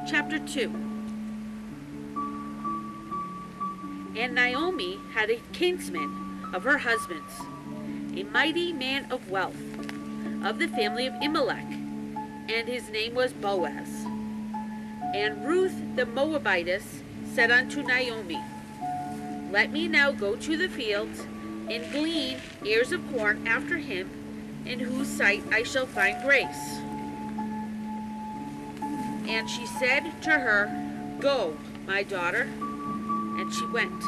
Chapter 2. And Naomi had a kinsman of her husband's, a mighty man of wealth, of the family of Elimelech, and his name was Boaz. And Ruth the Moabitess said unto Naomi, Let me now go to the fields, and glean ears of corn after him, in whose sight I shall find grace. And she said to her, Go, my daughter. And she went,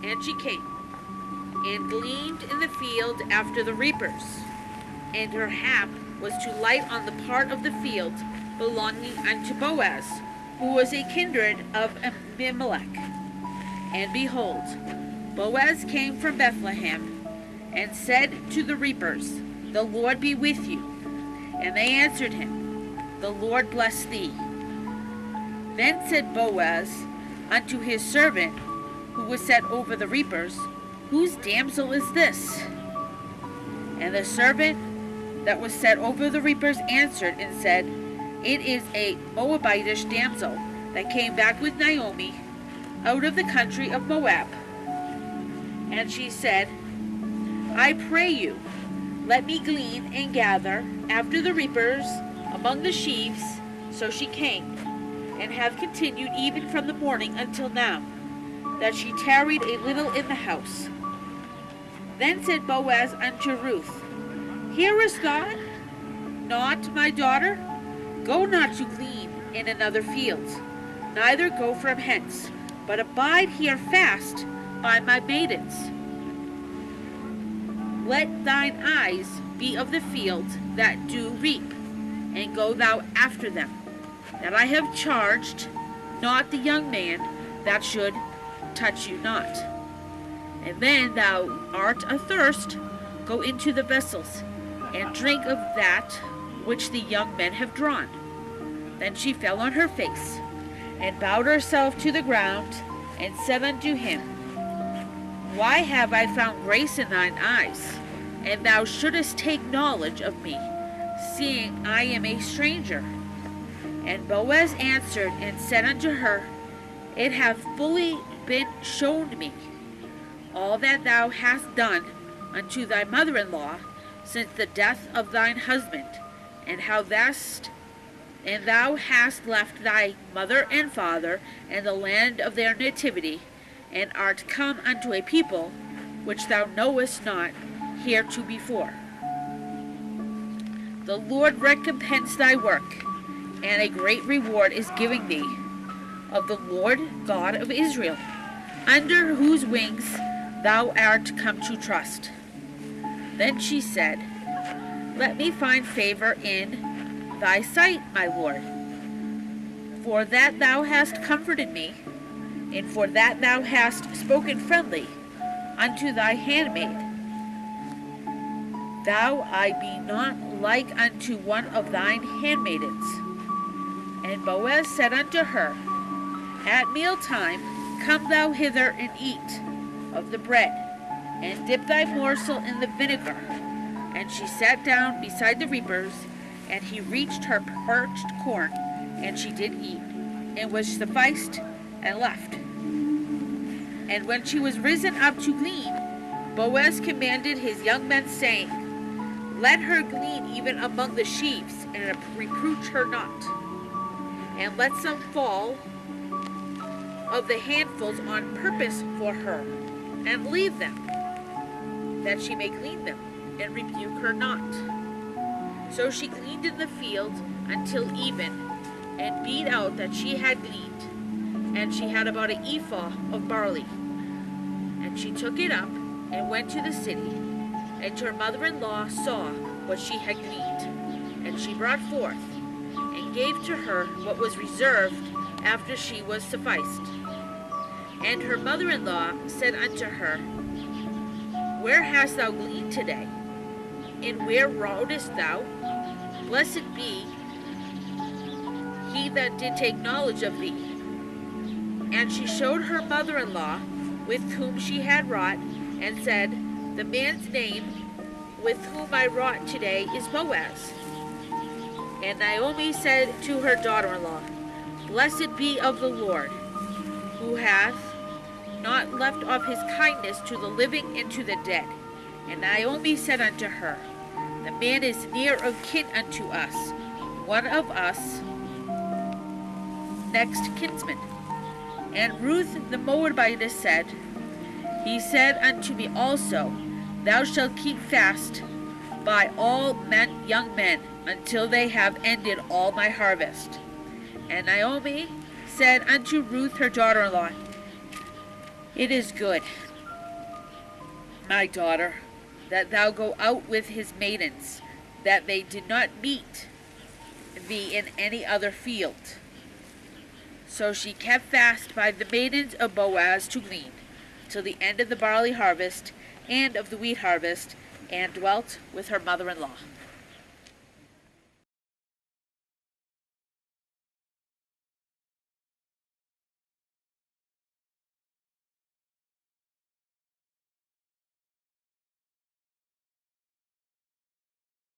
and she came, and gleaned in the field after the reapers. And her hap was to light on the part of the field belonging unto Boaz, who was a kindred of Elimelech. And behold, Boaz came from Bethlehem, and said to the reapers, The Lord be with you. And they answered him, The Lord bless thee. Then said Boaz unto his servant, who was set over the reapers, Whose damsel is this? And the servant that was set over the reapers answered and said, It is a Moabitish damsel that came back with Naomi out of the country of Moab. And she said, I pray you, let me glean and gather after the reapers among the sheaves. So she came, and hath continued even from the morning until now, that she tarried a little in the house. Then said Boaz unto Ruth, Hearest thou not, my daughter? Go not to glean in another field, neither go from hence, but abide here fast by my maidens. Let thine eyes be of the field that do reap, and go thou after them, that I have charged not the young man that should touch you not. And then thou art athirst, go into the vessels, and drink of that which the young men have drawn. Then she fell on her face, and bowed herself to the ground, and said unto him, Why have I found grace in thine eyes, and thou shouldest take knowledge of me, seeing I am a stranger? And Boaz answered and said unto her, It hath fully been shown me, all that thou hast done unto thy mother-in-law since the death of thine husband, and how thou hast left thy mother and father and the land of their nativity, and art come unto a people which thou knowest not heretofore. The Lord recompense thy work, and a great reward is given thee of the Lord God of Israel, under whose wings thou art come to trust. Then she said, Let me find favor in thy sight, my Lord, for that thou hast comforted me, and for that thou hast spoken friendly unto thy handmaid. Thou I be not like unto one of thine handmaidens. And Boaz said unto her, At mealtime come thou hither and eat of the bread, and dip thy morsel in the vinegar. And she sat down beside the reapers, and he reached her parched corn, and she did eat, and was sufficed, and left. And when she was risen up to glean, Boaz commanded his young men, saying, Let her glean even among the sheaves, and reproach her not. And let some fall of the handfuls on purpose for her, and leave them, that she may glean them, and rebuke her not. So she gleaned in the field until even, and beat out that she had gleaned, and she had about an ephah of barley. And she took it up, and went to the city, and her mother-in-law saw what she had gleaned, and she brought forth, and gave to her what was reserved after she was sufficed. And her mother-in-law said unto her, Where hast thou gleaned today? And where wroughtest thou? Blessed be he that did take knowledge of thee. And she showed her mother-in-law with whom she had wrought, and said, The man's name with whom I wrought today is Boaz. And Naomi said to her daughter-in-law, Blessed be of the Lord, who hath not left off his kindness to the living and to the dead. And Naomi said unto her, The man is near of kin unto us, one of us next kinsman. And Ruth the Moabitess said, He said unto me also, Thou shalt keep fast by all young men, until they have ended all my harvest. And Naomi said unto Ruth her daughter-in-law, It is good, my daughter, that thou go out with his maidens, that they did not meet thee in any other field. So she kept fast by the maidens of Boaz to glean, till the end of the barley harvest and of the wheat harvest, and dwelt with her mother-in-law.